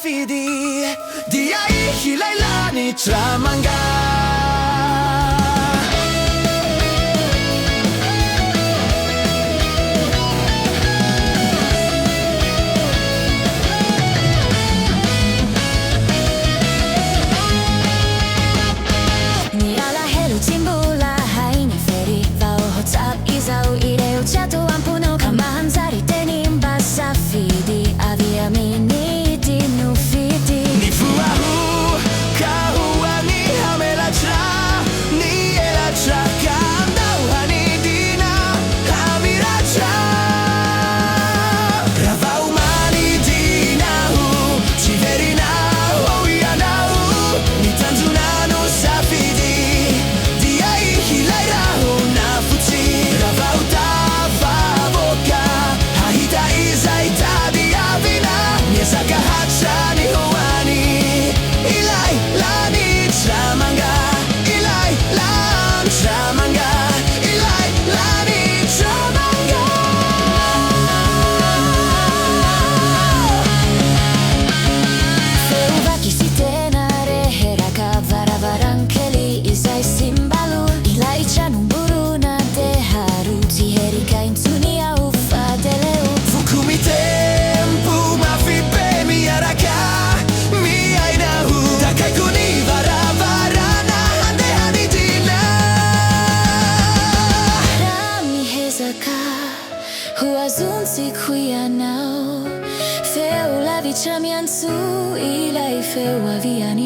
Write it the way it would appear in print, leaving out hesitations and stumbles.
Safidi Dia ihilailani Tramanga Ni ala helu timbula haini feri Vau hotap izau ideo jatuh ampuno Kamahan sari tenim basafidi Avia mini dinufidi Ni fuahu kahua ni hamelacha Ni elacha kandau hani dina hamiracha Ravau mani dinahu Chiverina hoianahu Ni tanzunano safidi Dia ihilairahu nafuti Ravau tavavoka Hahita izaita diavina Niesaka hacha ni hoani Ilai lani Tramanga Ilai lan Tramanga Ilai lani Tramanga Feuvaki sitena reheraka Varavarankeli izai simbalu Ilai chanun buruna deharu Tiherika intuni au fadeleu Fukumi tempu mafipe miyaraka Miainahu Takaiku ni varavarana Hande hanidina Rami hezaka Huazunsi kuyanao Feu lavi chamiansu Ilai feu aviani